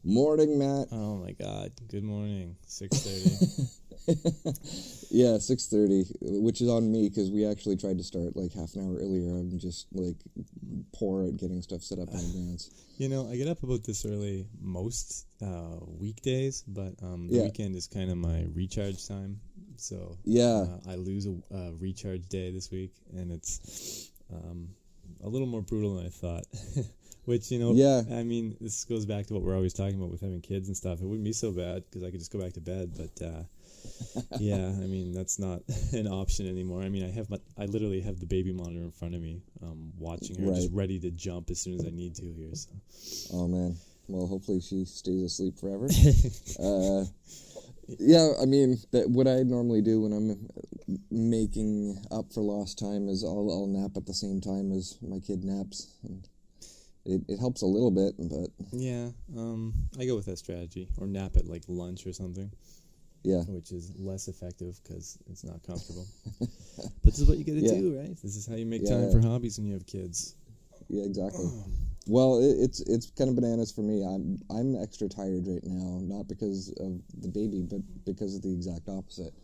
Morning, Matt. Oh my God! Good morning. 6:30. Yeah, 6:30, which is on me because we actually tried to start like half an hour earlier. I'm just like poor at getting stuff set up in advance. You know, I get up about this early most weekdays, but the Yeah. weekend is kind of my recharge time. So Yeah. I lose a recharge day this week, and it's a little more brutal than I thought. Which, Yeah. I mean, this goes back to what we're always talking about with having kids and stuff. It wouldn't be so bad because I could just go back to bed. But yeah, I mean, that's not an option anymore. I mean, I literally have the baby monitor in front of me, watching her, just ready to jump as soon as I need to here. So. Oh man. Well, hopefully she stays asleep forever. Yeah, I mean, what I normally do when I'm making up for lost time is I'll nap at the same time as my kid naps. And it helps a little bit, but... Yeah, I go with that strategy. Or nap at, like, lunch or something. Yeah. Which is less effective because it's not comfortable. But this is what you got to do, right? This is how you make time for hobbies when you have kids. Yeah, exactly. Well, it's kind of bananas for me. I'm extra tired right now, not because of the baby, but because of the exact opposite.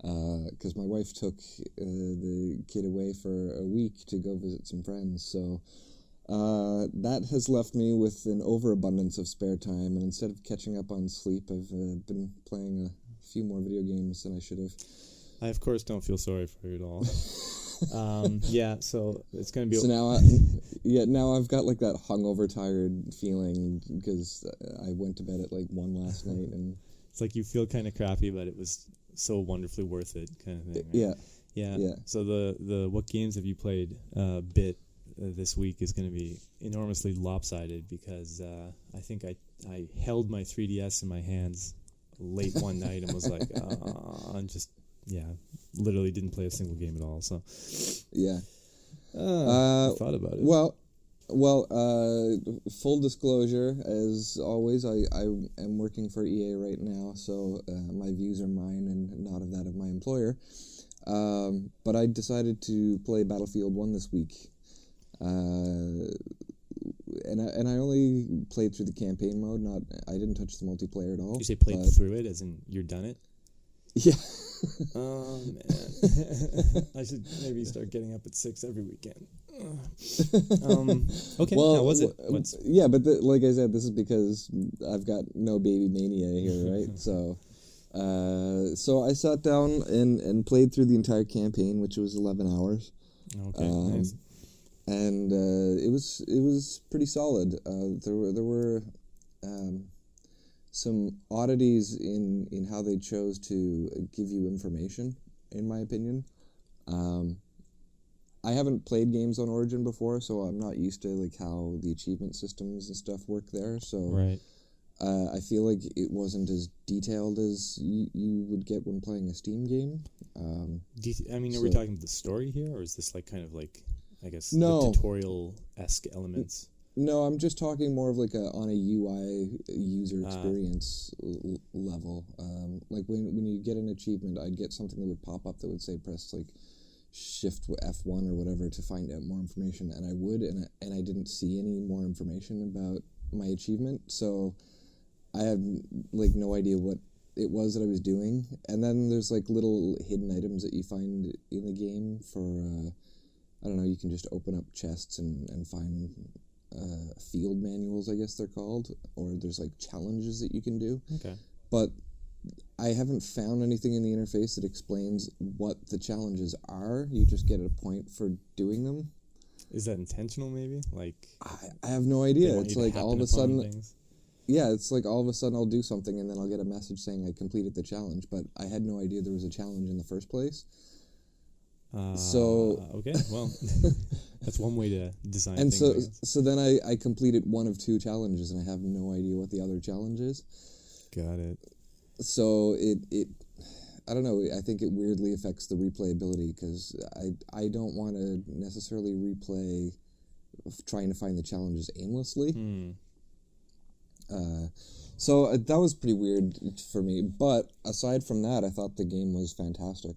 Because my wife took the kid away for a week to go visit some friends, so... that has left me with an overabundance of spare time, and instead of catching up on sleep, I've been playing a few more video games than I should have. I, of course, don't feel sorry for you at all. Yeah, so it's going to be... So now I've got like that hungover tired feeling because I went to bed at like 1 last night, and... It's like you feel kind of crappy, but it was so wonderfully worth it kind of thing, right? Yeah. So the what games have you played this week is going to be enormously lopsided because I think I held my 3DS in my hands late one night and was like, and just, literally didn't play a single game at all. So, yeah. I thought about it. Well, full disclosure, as always, I am working for EA right now, so my views are mine and not of that of my employer. But I decided to play Battlefield 1 this week. And I only played through the campaign mode. I didn't touch the multiplayer at all. You say played through it, as in you're done it? Yeah. Oh man, I should maybe start getting up at 6 every weekend. Okay. Well, how was it? Yeah, but like I said, this is because I've got no baby mania here, right? So I sat down and played through the entire campaign, which was 11 hours. Okay. Nice. And it was pretty solid. There were some oddities in how they chose to give you information, in my opinion. I haven't played games on Origin before, so I'm not used to like how the achievement systems and stuff work there. So right. I feel like it wasn't as detailed as you would get when playing a Steam game. Are we talking the story here, or is this like kind of like, I guess, the tutorial-esque elements? No, I'm just talking more of like on a UI user experience level. Like when you get an achievement, I'd get something that would pop up that would say press like Shift F1 or whatever to find out more information, and I would, and I didn't see any more information about my achievement, so I had like no idea what it was that I was doing. And then there's like little hidden items that you find in the game for I don't know, you can just open up chests and find field manuals, I guess they're called, or there's like challenges that you can do. Okay. But I haven't found anything in the interface that explains what the challenges are. You just get a point for doing them. Is that intentional, maybe? Like, I have no idea. It's like all of a sudden... Things? Yeah, it's like all of a sudden I'll do something and then I'll get a message saying I completed the challenge, but I had no idea there was a challenge in the first place. Okay, well, that's one way to design and things. So then I completed one of 2 challenges, and I have no idea what the other challenge is. Got it. So it I don't know, I think it weirdly affects the replayability, because I don't want to necessarily replay trying to find the challenges aimlessly. So that was pretty weird for me, but aside from that, I thought the game was fantastic.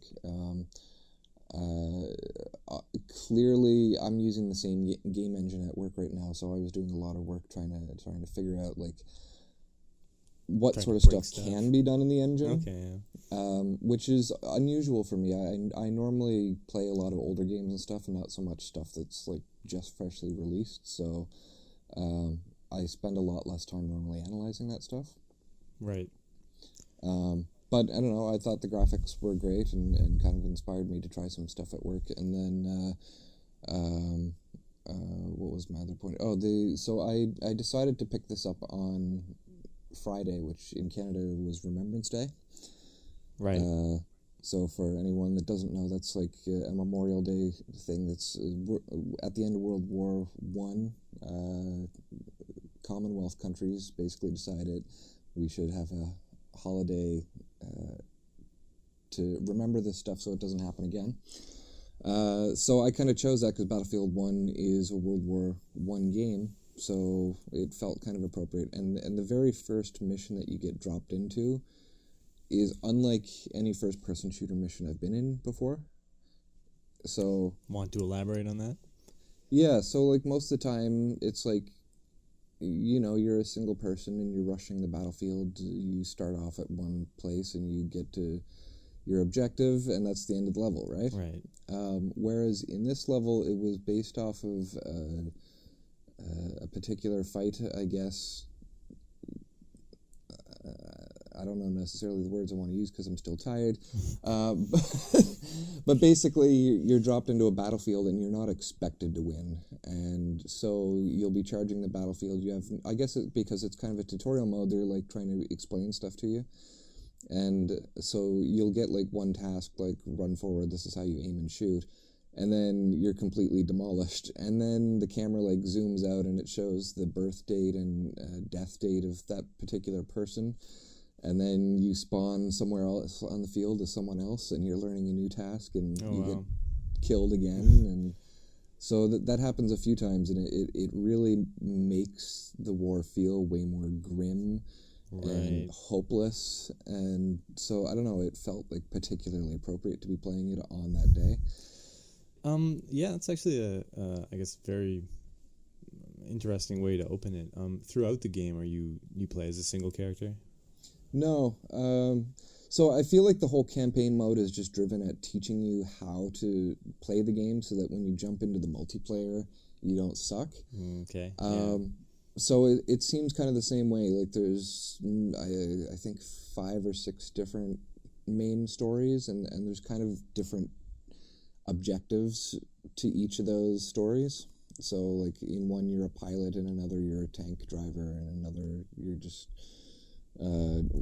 Clearly, I'm using the same game engine at work right now, so I was doing a lot of work trying to figure out like what sort of stuff can be done in the engine. Okay, yeah. Which is unusual for me. I normally play a lot of older games and stuff, and not so much stuff that's like just freshly released. So I spend a lot less time normally analyzing that stuff. Right. But I don't know. I thought the graphics were great and kind of inspired me to try some stuff at work. And then what was my other point? So I decided to pick this up on Friday, which in Canada was Remembrance Day. Right. So for anyone that doesn't know, that's like a Memorial Day thing. That's at the end of World War I. Commonwealth countries basically decided we should have a holiday to remember this stuff so it doesn't happen again. So I kind of chose that because Battlefield 1 is a World War I game, so it felt kind of appropriate. And the very first mission that you get dropped into is unlike any first-person shooter mission I've been in before. So... Want to elaborate on that? Yeah, so like most of the time, it's like, you know, you're a single person and you're rushing the battlefield. You start off at one place and you get to your objective, and that's the end of the level, right? Right. Whereas in this level, it was based off of a particular fight, I guess. I don't know necessarily the words I want to use because I'm still tired. But basically, you're dropped into a battlefield and you're not expected to win. And so you'll be charging the battlefield. You have, I guess because it's kind of a tutorial mode, they're like trying to explain stuff to you. And so you'll get like one task, like run forward, this is how you aim and shoot. And then you're completely demolished. And then the camera like zooms out and it shows the birth date and death date of that particular person. And then you spawn somewhere else on the field as someone else, and you're learning a new task, and get killed again. And so that happens a few times, and it really makes the war feel way more grim and hopeless. And so, I don't know, it felt like particularly appropriate to be playing it on that day. Yeah, it's actually I guess, very interesting way to open it. Throughout the game, you play as a single character? No. So I feel like the whole campaign mode is just driven at teaching you how to play the game so that when you jump into the multiplayer, you don't suck. Okay. So it seems kind of the same way. Like there's, I think, 5 or 6 different main stories, and there's kind of different objectives to each of those stories. So like in one you're a pilot, in another you're a tank driver, and another you're just...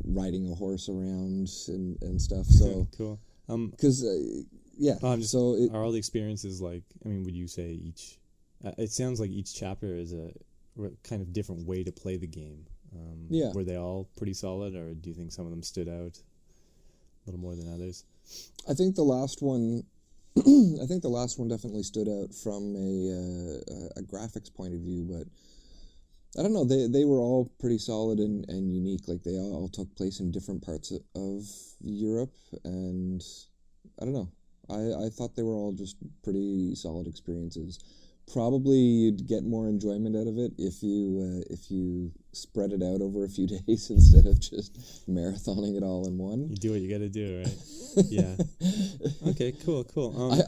riding a horse around and stuff. So cool. Because are all the experiences like? I mean, would you say each? It sounds like each chapter is a kind of different way to play the game. Were they all pretty solid, or do you think some of them stood out a little more than others? I think the last one. I think the last one definitely stood out from a graphics point of view, but. I don't know, they were all pretty solid and unique. Like, they all took place in different parts of Europe, and I don't know. I thought they were all just pretty solid experiences. Probably you'd get more enjoyment out of it if you spread it out over a few days instead of just marathoning it all in one. You do what you got to do, right? Yeah. Okay. Cool.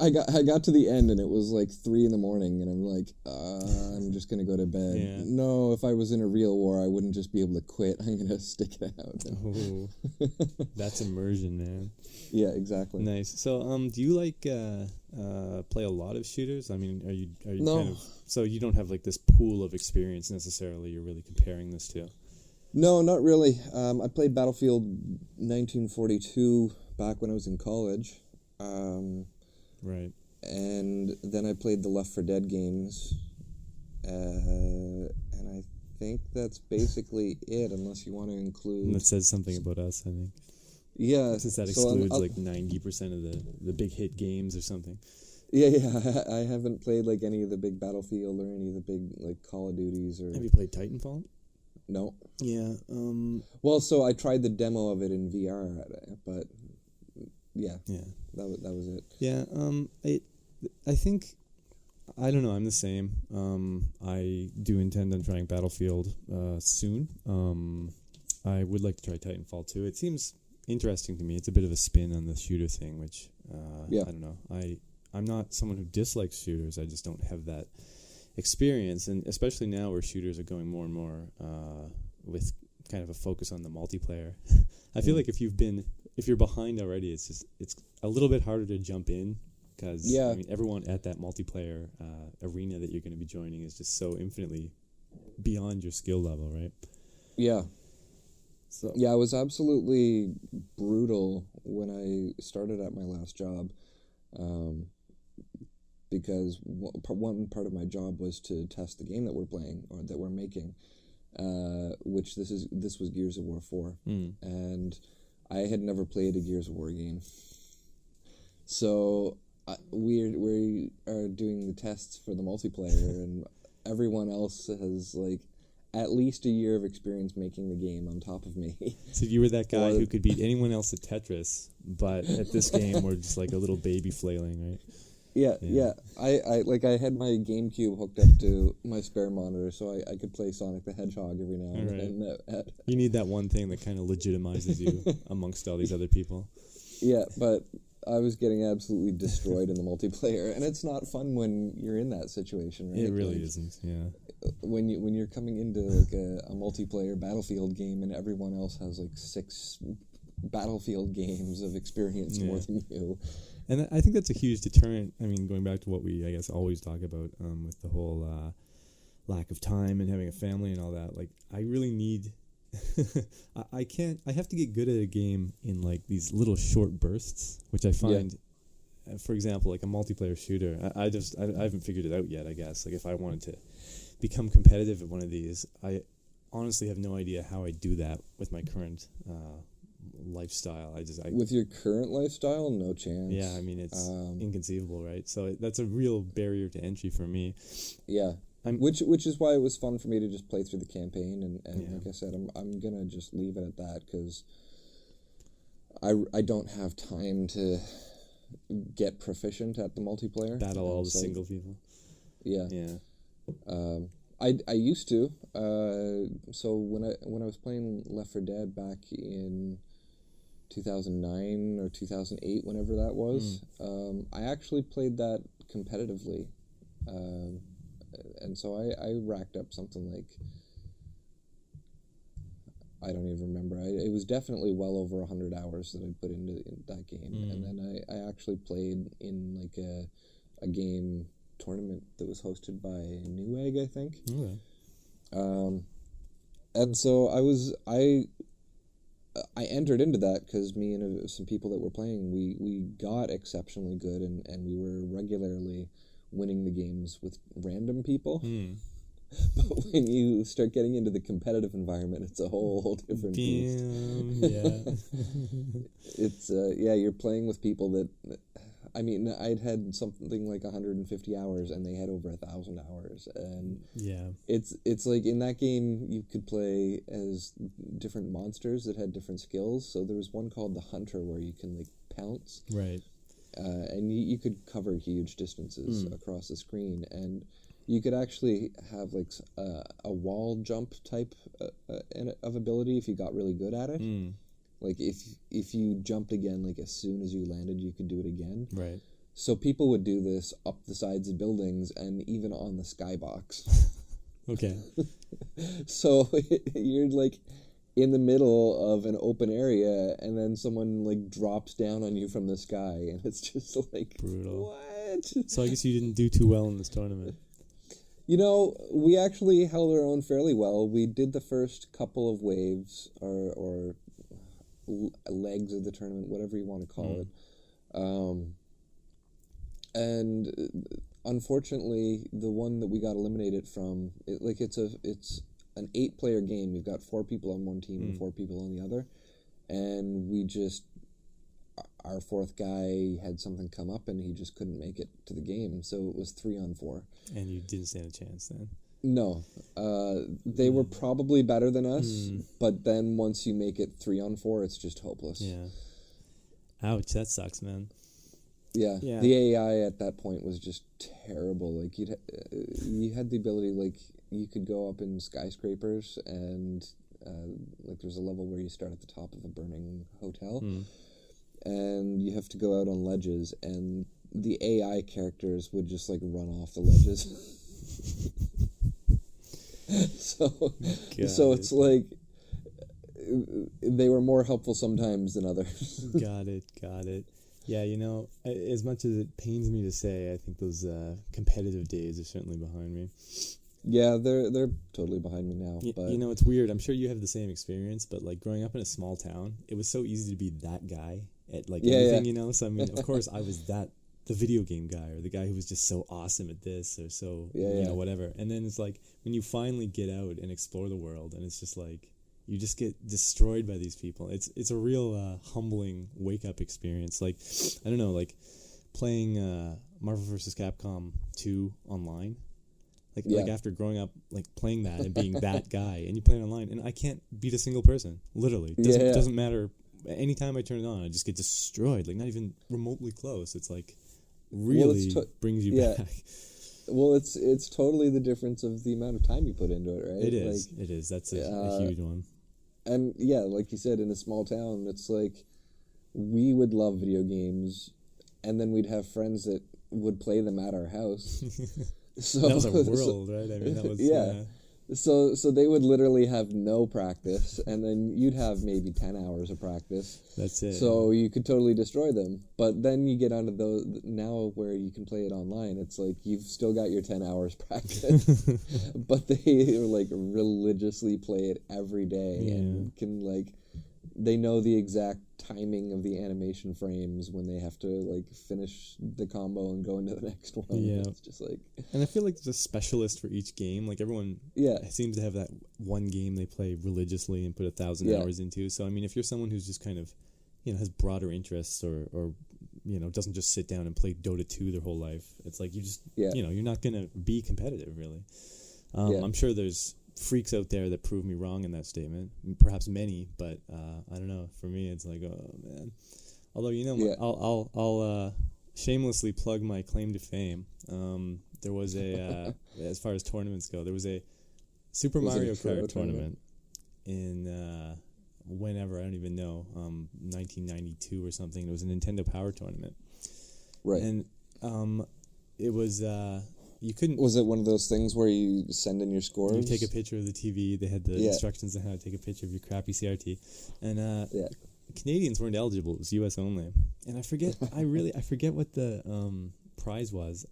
I got to the end and it was like 3 a.m. and I'm like, I'm just gonna go to bed. Yeah. No, if I was in a real war, I wouldn't just be able to quit. I'm gonna stick it out. Oh, that's immersion, man. Yeah, exactly. Nice. So, do you like play a lot of shooters? I mean, are you no. kind of, so you don't have like this pool of experience necessarily you're really comparing this to? No, not really. I played Battlefield 1942 back when I was in college. Right. And then I played the Left 4 Dead games. And I think that's basically it, unless you want to include... And that says something about us, I think. Yeah. Since that excludes like 90% of the big hit games or something. Yeah. I haven't played like any of the big Battlefield or any of the big like Call of Duties or... Have you played Titanfall? No. Yeah. Well, so I tried the demo of it in VR, but yeah. That was it. Yeah. I think, I don't know, I'm the same. I do intend on trying Battlefield soon. I would like to try Titanfall 2. It seems interesting to me. It's a bit of a spin on the shooter thing, which I don't know. I'm not someone who dislikes shooters. I just don't have that experience, and especially now where shooters are going more and more with kind of a focus on the multiplayer. I feel like if you're behind already, it's a little bit harder to jump in, because I mean, everyone at that multiplayer arena that you're going to be joining is just so infinitely beyond your skill level, right? Yeah. So yeah, it was absolutely brutal when I started at my last job, because one part of my job was to test the game that we're playing or that we're making, which this was Gears of War 4, and I had never played a Gears of War game, so we are doing the tests for the multiplayer, and everyone else has like at least a year of experience making the game on top of me. So you were that guy who could beat anyone else at Tetris, but at this game we're just like a little baby flailing, right? Yeah. I had my GameCube hooked up to my spare monitor, so I could play Sonic the Hedgehog every now and then. You need that one thing that kind of legitimizes you amongst all these other people. Yeah, but I was getting absolutely destroyed in the multiplayer, and it's not fun when you're in that situation, right? It really isn't, yeah. When you're coming into like a multiplayer Battlefield game and everyone else has like 6 Battlefield games of experience more than you. And I think that's a huge deterrent. I mean, going back to what we, I guess, always talk about with the whole lack of time and having a family and all that. Like, I really need... I have to get good at a game in, like, these little short bursts, which I find... For example, like a multiplayer shooter, I haven't figured it out yet, I guess. Like, if I wanted to become competitive at one of these, I honestly have no idea how I do that with my current lifestyle. With your current lifestyle, no chance. Yeah, I mean, it's inconceivable, right? So that's a real barrier to entry for me. Yeah, which is why it was fun for me to just play through the campaign, and like I said, I'm gonna just leave it at that, because I don't have time to get proficient at the multiplayer. Battle all the single people. Yeah. I used to. So when I was playing Left 4 Dead back in 2009 or 2008, whenever that was, I actually played that competitively, and so I racked up something like, I don't even remember. It was definitely well over 100 hours that I put into that game, and then I actually played in like a game tournament that was hosted by Newegg, I think. Okay. And so I entered into that because me and some people that were playing, we got exceptionally good, and we were regularly winning the games with random people. But when you start getting into the competitive environment, it's a whole different beast. Yeah. It's you're playing with people that, I mean, I'd had something like 150 hours, and they had over 1,000 hours, and it's like in that game you could play as different monsters that had different skills. So there was one called the Hunter where you can like pounce, right, and you could cover huge distances across the screen, and you could actually have like a wall jump type of ability if you got really good at it. Like if you jumped again, like as soon as you landed, you could do it again. Right. So people would do this up the sides of buildings and even on the skybox. Okay. So you're like in the middle of an open area, and then someone like drops down on you from the sky, and it's just like brutal. What? So I guess you didn't do too well in this tournament. You know, we actually held our own fairly well. We did the first couple of waves or legs of the tournament, whatever you want to call it. And unfortunately, the one that we got eliminated from, it's an 8-player game. You've got 4 people on one team and 4 people on the other. And our 4th guy had something come up, and he just couldn't make it to the game. So it was 3-on-4. And you didn't stand a chance then? No. They were probably better than us, but then once you make it 3-on-4, it's just hopeless. Yeah. Ouch, that sucks, man. Yeah. The AI at that point was just terrible. Like, you had the ability, like, you could go up in skyscrapers and like there's a level where you start at the top of a burning hotel, and you have to go out on ledges, and the AI characters would just like run off the ledges. So it's like they were more helpful sometimes than others. Got it. Yeah, you know, as much as it pains me to say, I think those competitive days are certainly behind me. Yeah, they're totally behind me now. But you know, it's weird. I'm sure you have the same experience, but like growing up in a small town, it was so easy to be that guy at like anything, you know? So, I mean, of course, I was the video game guy, or the guy who was just so awesome at this, or so, you know, whatever. And then it's like, when you finally get out and explore the world, and it's just like, you just get destroyed by these people. It's a real humbling wake-up experience. Like, I don't know, like playing Marvel vs. Capcom 2 online. Like after growing up, like playing that and being that guy, and you play it online, and I can't beat a single person, literally. Doesn't matter. Anytime I turn it on, I just get destroyed, like not even remotely close. It's like really brings you back. Well, it's totally the difference of the amount of time you put into it, right? It is. That's a huge one. And yeah, like you said, in a small town, it's like we would love video games, and then we'd have friends that would play them at our house. So that was our world, right? I mean, that was So they would literally have no practice, and then you'd have maybe 10 hours of practice. That's it. So you could totally destroy them. But then you get onto those now where you can play it online. It's like you've still got your 10 hours practice, but they like religiously play it every day and can like they know the exact timing of the animation frames when they have to like finish the combo and go into the next one. Yeah, it's just like, and I feel like there's a specialist for each game. Like everyone, seems to have that one game they play religiously and put 1,000 hours into. So I mean, if you're someone who's just kind of, you know, has broader interests or you know doesn't just sit down and play Dota 2 their whole life, it's like you just you know you're not gonna be competitive really. I'm sure there's freaks out there that prove me wrong in that statement, perhaps many, but I don't know, for me it's like, oh man. Although, you know, I'll shamelessly plug my claim to fame. There was a as far as tournaments go, there was a Super Mario Kart tournament in whenever, I don't even know, 1992 or something. It was a Nintendo Power tournament, right? And it was you couldn't. Was it one of those things where you send in your scores? You take a picture of the TV. They had the instructions on how to take a picture of your crappy CRT, and Canadians weren't eligible. It was U.S. only. And I forget. I forget what the prize was.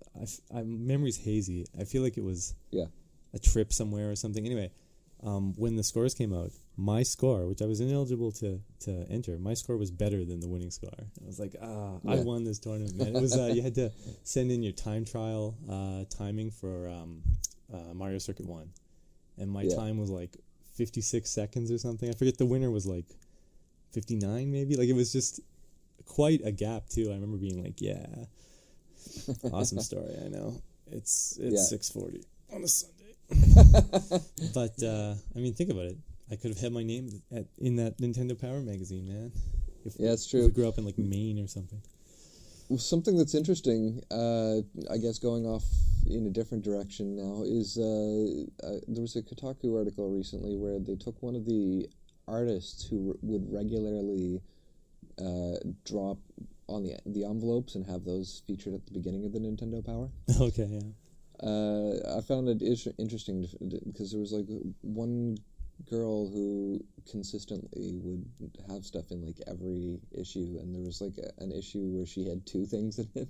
Memory's hazy. I feel like it was a trip somewhere or something. Anyway, when the scores came out, my score, which I was ineligible to enter, my score was better than the winning score. I was like, I won this tournament, man. It was you had to send in your time trial timing for Mario Circuit 1, and my time was like 56 seconds or something. I forget, the winner was like 59 maybe. Like it was just quite a gap too. I remember being like, awesome story. I know it's 6:40 on a Sunday. But I mean, think about it. I could have had my name in that Nintendo Power magazine, man. It's true. If we grew up in like Maine or something. Well, something that's interesting, I guess, going off in a different direction now, is there was a Kotaku article recently where they took one of the artists who would regularly drop on the envelopes and have those featured at the beginning of the Nintendo Power. Okay, yeah. I found it interesting because there was like one girl who consistently would have stuff in like every issue, and there was like an issue where she had two things in it.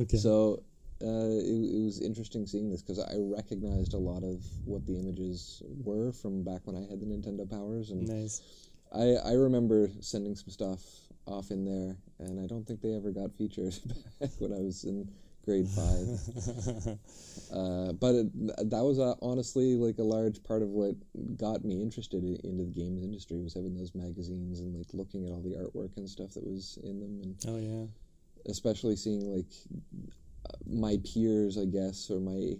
Okay. So it was interesting seeing this because I recognized a lot of what the images were from back when I had the Nintendo Powers, and nice. I remember sending some stuff off in there, and I don't think they ever got featured back when I was in grade 5. But that was honestly like a large part of what got me interested into the games industry, was having those magazines and like looking at all the artwork and stuff that was in them, and especially seeing like my peers, I guess, or my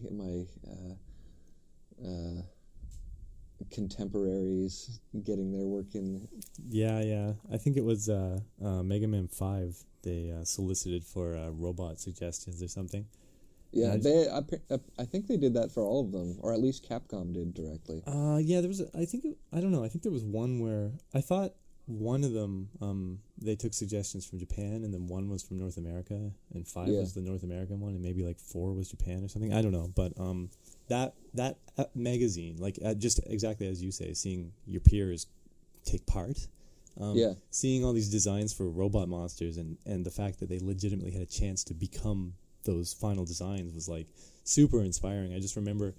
contemporaries getting their work in. Yeah. I think it was Mega Man 5. They solicited for robot suggestions or something. Yeah, I think they did that for all of them, or at least Capcom did directly. Yeah, there was. I don't know. I think there was one where I thought one of them they took suggestions from Japan, and then one was from North America, and 5 was the North American one, and maybe like 4 was Japan or something. I don't know, but that magazine, like just exactly as you say, seeing your peers take part. Seeing all these designs for robot monsters and the fact that they legitimately had a chance to become those final designs was like super inspiring. I just remember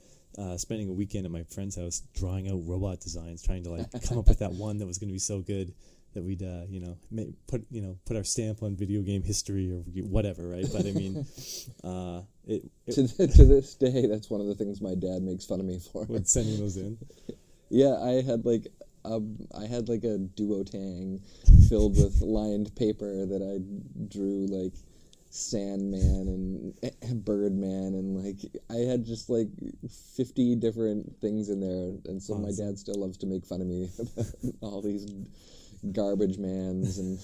spending a weekend at my friend's house drawing out robot designs, trying to like come up with that one that was going to be so good that we'd put our stamp on video game history or whatever, right? But I mean, to this day, that's one of the things my dad makes fun of me for. With sending those in. Yeah, I had like a duotang filled with lined paper that I drew like Sandman and Birdman, and like I had just like 50 different things in there, and so awesome. My dad still loves to make fun of me about all these garbage mans and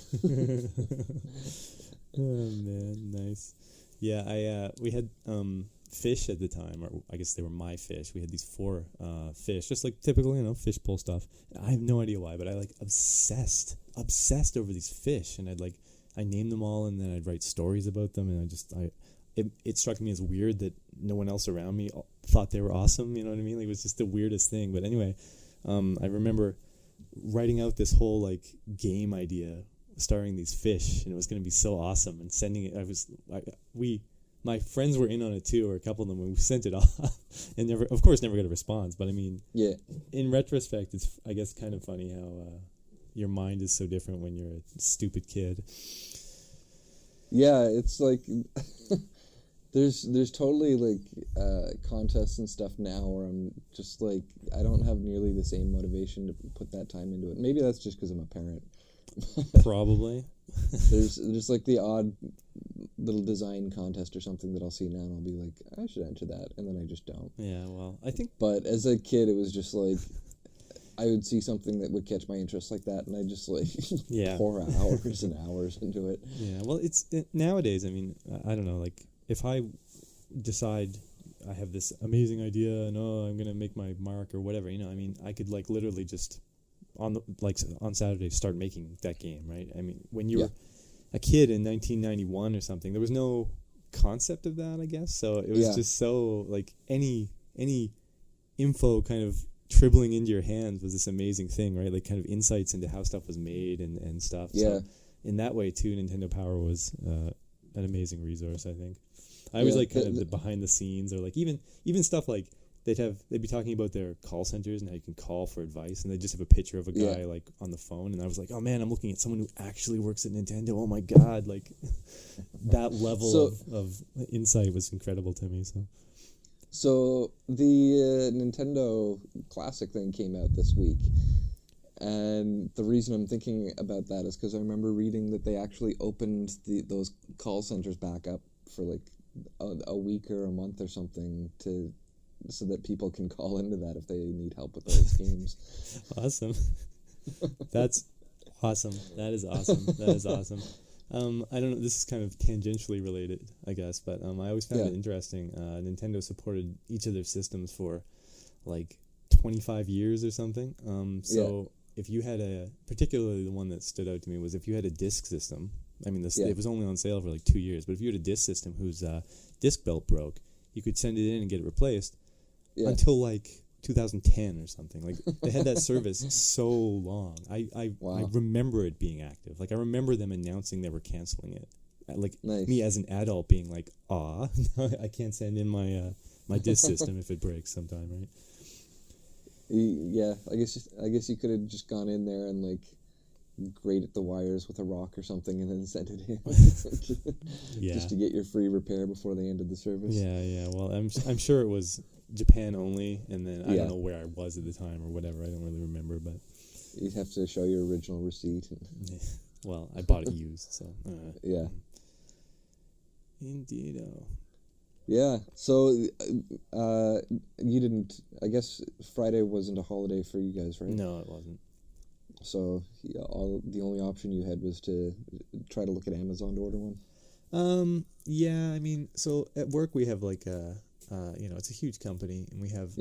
oh man, nice. Yeah, we had fish at the time, or I guess they were my fish. We had these 4 fish, just like typical, fish bowl stuff. I have no idea why, but I like obsessed over these fish, and I named them all, and then I'd write stories about them, and it struck me as weird that no one else around me thought they were awesome. You know what I mean? Like, it was just the weirdest thing. But anyway, I remember writing out this whole like game idea starring these fish, and it was going to be so awesome, and sending it. My friends were in on it too, or a couple of them, when we sent it off, and never got a response. But I mean, in retrospect, it's, I guess, kind of funny how your mind is so different when you're a stupid kid. Yeah, it's like there's totally like contests and stuff now where I'm just like, I don't have nearly the same motivation to put that time into it. Maybe that's just because I'm a parent. Probably. There's like the odd little design contest or something that I'll see now, and I'll be like, I should enter that, and then I just don't. Yeah, well, I think. But as a kid, it was just like, I would see something that would catch my interest like that, and I just like pour hours and hours into it. Yeah, well, nowadays. I mean, I don't know. Like, if I decide I have this amazing idea and I'm gonna make my mark or whatever, I mean, I could like literally just on Saturday start making that game, right? I mean, when you were a kid in 1991 or something, there was no concept of that, I guess. So it was just so like any info kind of dribbling into your hands was this amazing thing, right? Like kind of insights into how stuff was made and stuff. Yeah. So in that way too, Nintendo Power was an amazing resource, I think. I was like kind of the behind the scenes, or like even stuff like they'd be talking about their call centers and how you can call for advice, and they just have a picture of a guy like on the phone, and I was like, oh man, I'm looking at someone who actually works at Nintendo. Oh my god, like that level of insight was incredible to me. So the Nintendo Classic thing came out this week, and the reason I'm thinking about that is because I remember reading that they actually opened those call centers back up for like a week or a month or something so that people can call into that if they need help with those games. Awesome. That's awesome. That is awesome. I don't know, this is kind of tangentially related, I guess, but I always found it interesting. Nintendo supported each of their systems for like 25 years or something. If you had particularly the one that stood out to me was if you had a disc system. I mean, it was only on sale for like 2 years, but if you had a disc system whose disc belt broke, you could send it in and get it replaced until like 2010 or something. Like, they had that service so long. I remember it being active. Like, I remember them announcing they were canceling it. Like, me as an adult being like, I can't send in my disc system if it breaks sometime, right? Yeah, I guess you could have just gone in there and like grated the wires with a rock or something and then sent it in just to get your free repair before they ended the service. Yeah. Well, I'm sure it was Japan only, and then I don't know where I was at the time or whatever. I don't really remember, but you'd have to show your original receipt. Well, I bought it used, so yeah. Indeedo. Yeah. So you didn't. I guess Friday wasn't a holiday for you guys, right? No, it wasn't. So the only option you had was to try to look at Amazon to order one? Yeah, I mean, so at work we have like it's a huge company, and we have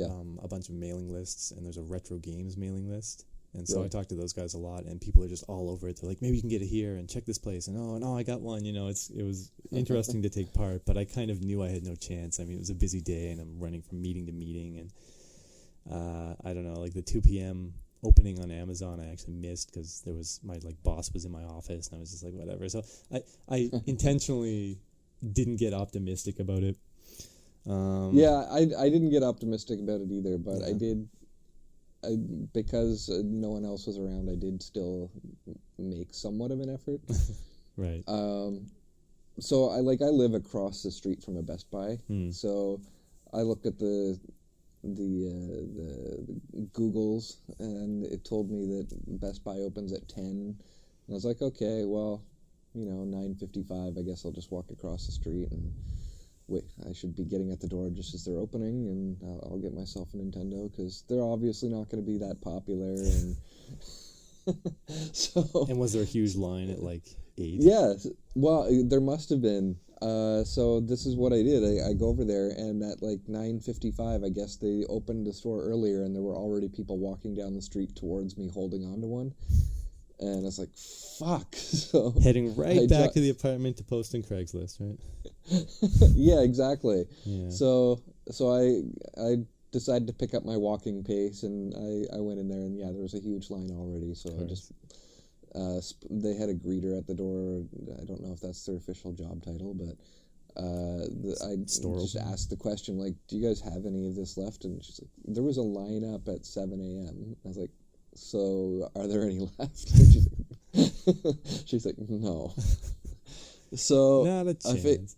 a bunch of mailing lists, and there's a retro games mailing list. And so I talk to those guys a lot, and people are just all over it. They're like, maybe you can get it here and check this place. And no, I got one. It was interesting to take part, but I kind of knew I had no chance. I mean, it was a busy day, and I'm running from meeting to meeting, and I don't know, like the 2 p.m. opening on Amazon, I actually missed because there was my boss was in my office, and I was just like, whatever. So I intentionally didn't get optimistic about it. I didn't get optimistic about it either, but I did. Because no one else was around, I did still make somewhat of an effort. Right. So I live across the street from a Best Buy. So I looked at the Googles, and it told me that Best Buy opens at 10. And I was like, okay, well, 9:55. I guess I'll just walk across the street and wait. I should be getting at the door just as they're opening, and I'll get myself a Nintendo because they're obviously not going to be that popular. And so. And was there a huge line at 8? Yeah, well, there must have been. So this is what I did. I go over there, and at 9:55, I guess they opened the store earlier, and there were already people walking down the street towards me holding on to one. And I was like, fuck. So heading right back to the apartment to post on Craigslist, right? Yeah, exactly. Yeah. So I decided to pick up my walking pace, and I went in there, and there was a huge line already. So I just they had a greeter at the door. I don't know if that's their official job title, but I just asked the question, do you guys have any of this left? And she's like, there was a line up at 7 a.m. I was like, so are there any left? She's like, no. So not a chance.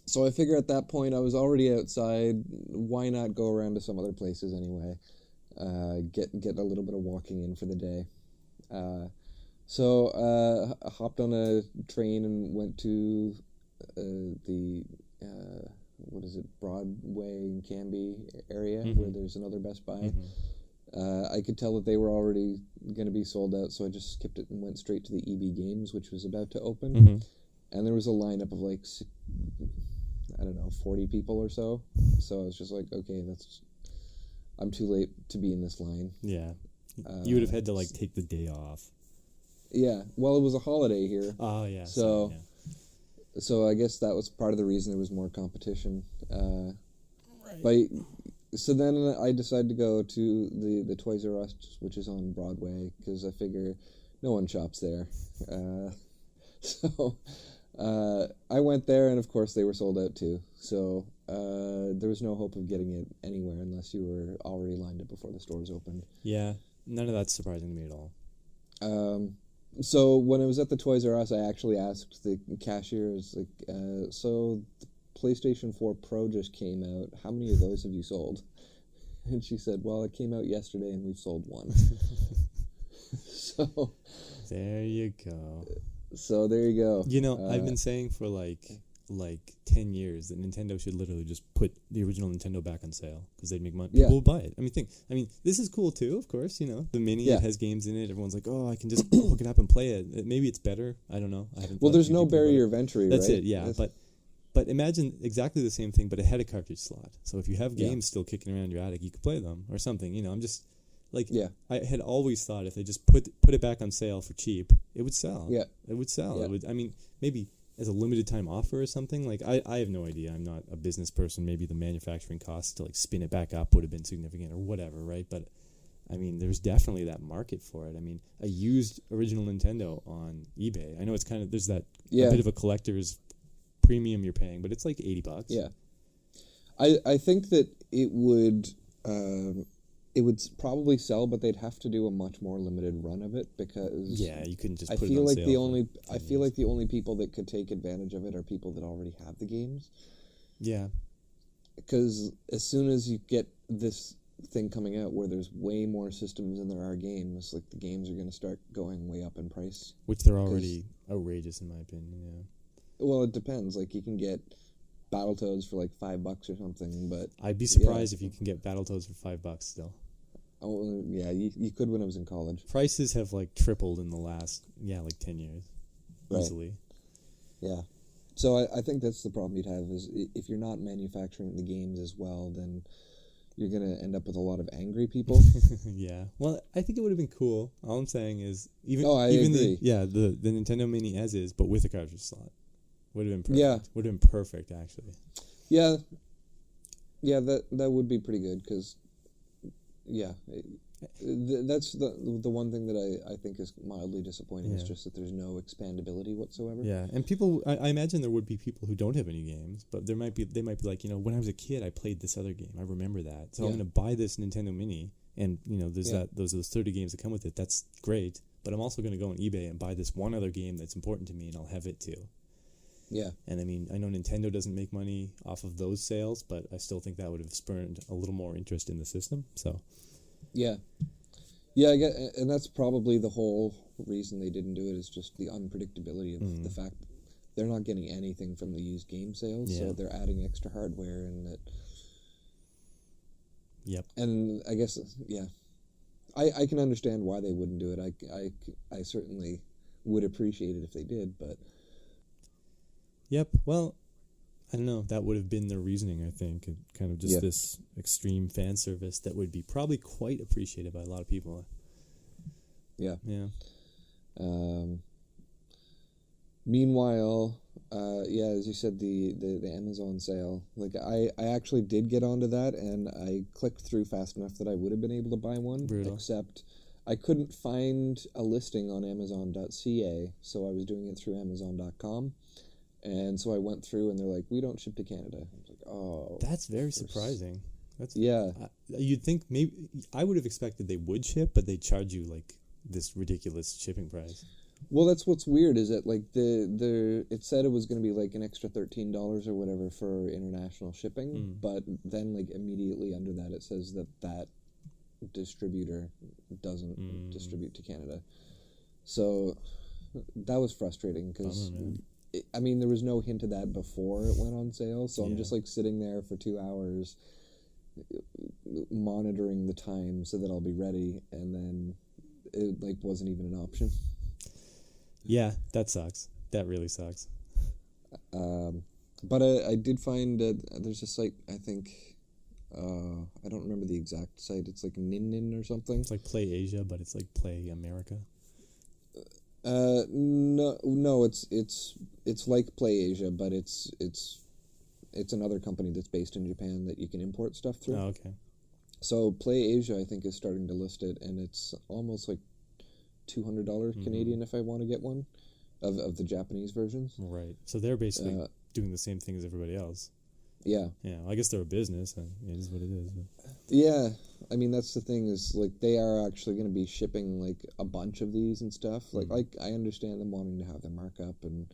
So I figure at that point I was already outside. Why not go around to some other places anyway? Get a little bit of walking in for the day. So I hopped on a train and went to the Broadway and Canby area, where there's another Best Buy. I could tell that they were already going to be sold out, so I just skipped it and went straight to the EB Games, which was about to open. And there was a lineup of 40 people or so. So I was just like, okay, I'm too late to be in this line. Yeah. You would have had to take the day off. Yeah. Well, it was a holiday here. Oh, yeah. So, so I guess that was part of the reason there was more competition. Right. So then I decided to go to the Toys R Us, which is on Broadway, because I figure no one shops there. So I went there, and of course they were sold out too. So there was no hope of getting it anywhere unless you were already lined up before the stores opened. Yeah, none of that's surprising to me at all. So when I was at the Toys R Us, I actually asked the cashier, so the PlayStation 4 Pro just came out. How many of those have you sold? And she said, well, it came out yesterday and we've sold one. So there you go. So there you go. I've been saying for like 10 years that Nintendo should literally just put the original Nintendo back on sale because they'd make money. People would buy it. I mean, this is cool too, of course. The Mini, it has games in it. Everyone's like, oh, I can just hook it up and play it. Maybe it's better. I don't know. There's no barrier of entry, That's right? it, yeah. But imagine exactly the same thing, but it had a cartridge slot. So if you have games still kicking around your attic, you could play them or something. I'm just I had always thought if they just put it back on sale for cheap, it would sell. Yeah, it would sell. Yeah. It would. Maybe as a limited time offer or something. I have no idea. I'm not a business person. Maybe the manufacturing costs to spin it back up would have been significant or whatever, right? But there's definitely that market for it. A used original Nintendo on eBay. I know it's there's that a bit of a collector's premium you're paying, but it's $80. Yeah, I think that it would probably sell, but they'd have to do a much more limited run of it because you couldn't just. I feel like the only people that could take advantage of it are people that already have the games. Yeah, because as soon as you get this thing coming out where there's way more systems than there are games, the games are going to start going way up in price, which they're already outrageous in my opinion. Yeah. Well, it depends. You can get Battletoads for $5 or something, but I'd be surprised if you can get Battletoads for $5 still. Oh yeah, you could when I was in college. Prices have tripled in the last 10 years, easily. Yeah, So I think that's the problem you'd have is if you're not manufacturing the games as well, then you're going to end up with a lot of angry people. Yeah. Well, I think it would have been cool. All I'm saying is even agree. the Nintendo Mini as is, but with a cartridge slot. Would have been perfect. Yeah. Would have been perfect, actually. Yeah. Yeah, that would be pretty good because, yeah, that's the one thing that I think is mildly disappointing is just that there's no expandability whatsoever. Yeah, and people, I imagine there would be people who don't have any games, but they might be like, when I was a kid, I played this other game. I remember that. So I'm going to buy this Nintendo Mini, and, there's those 30 games that come with it. That's great, but I'm also going to go on eBay and buy this one other game that's important to me, and I'll have it too. Yeah. And I know Nintendo doesn't make money off of those sales, but I still think that would have spurred a little more interest in the system. So, yeah, I get, and that's probably the whole reason they didn't do it is just the unpredictability of the fact that they're not getting anything from the used game sales, so they're adding extra hardware and that. Yep. And I guess I can understand why they wouldn't do it. I certainly would appreciate it if they did, but. Yep. Well, I don't know. That would have been their reasoning, I think. Kind of just this extreme fan service that would be probably quite appreciated by a lot of people. Yeah. Yeah. Meanwhile, as you said, the Amazon sale. Like, I actually did get onto that, and I clicked through fast enough that I would have been able to buy one. Brutal. Except I couldn't find a listing on Amazon.ca, so I was doing it through Amazon.com. And so I went through, and they're like, "We don't ship to Canada." I was like, "Oh, that's very surprising." You'd think maybe I would have expected they would ship, but they charge you like this ridiculous shipping price. Well, that's what's weird is that like it said it was going to be like an extra $13 or whatever for international shipping, but then like immediately under that it says that distributor doesn't distribute to Canada. So that was frustrating because. I mean, there was no hint of that before it went on sale, so I'm just like sitting there for 2 hours monitoring the time so that I'll be ready, and then it like wasn't even an option. Yeah, that sucks. That really sucks. But I did find there's a site, I think, I don't remember the exact site. It's like Nin or something. It's like Play Asia, but it's like Play America. No, it's like Play Asia, but it's another company that's based in Japan that you can import stuff through. Oh, okay. So Play Asia, I think, is starting to list it, and it's almost like $200 Canadian if I want to get one of the Japanese versions. Right. So they're basically doing the same thing as everybody else. Yeah. Yeah. I guess they're a business, and it is what it is. But. Yeah. I mean, that's the thing is, like, they are actually going to be shipping, like, a bunch of these and stuff. Like, I understand them wanting to have their markup, and,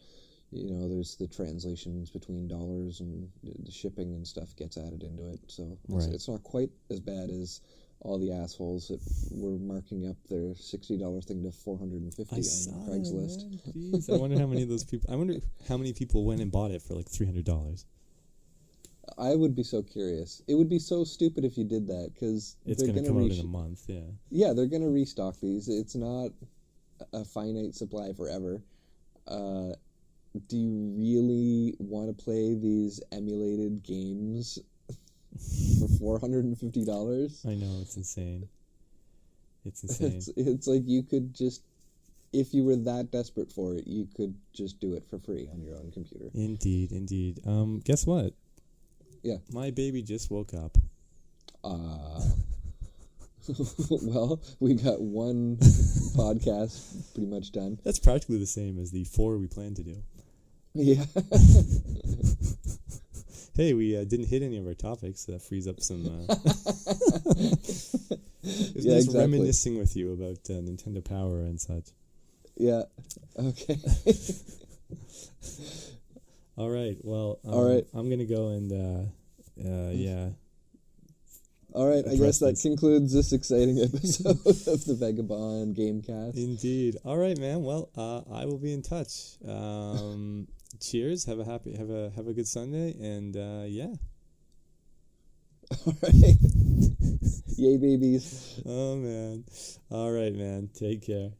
there's the translations between dollars, and the shipping and stuff gets added into it. So it's not quite as bad as all the assholes that were marking up their $60 thing to $450 on Craigslist. Jeez, I wonder how many of those people. I wonder how many people went and bought it for like $300. I would be so curious. It would be so stupid if you did that because it's going to come out in a month. Yeah. Yeah, they're going to restock these. It's not a finite supply forever. Do you really want to play these emulated games for $450? I know, it's insane. It's insane. It's like you could just, if you were that desperate for it, you could just do it for free on your own computer. Indeed, indeed. Guess what? Yeah. My baby just woke up. Well, we got one podcast pretty much done. That's practically the same as the 4 we planned to do. Yeah. Hey, we didn't hit any of our topics, so that frees up some... It was nice reminiscing with you about Nintendo Power and such. Yeah. Okay. All right. Well, all right. I'm going to go and, yeah. All right. I guess that concludes this exciting episode of the Vagabond Gamecast. Indeed. All right, man. Well, I will be in touch. Cheers. Have a good Sunday. And, yeah. All right. Yay, babies. Oh, man. All right, man. Take care.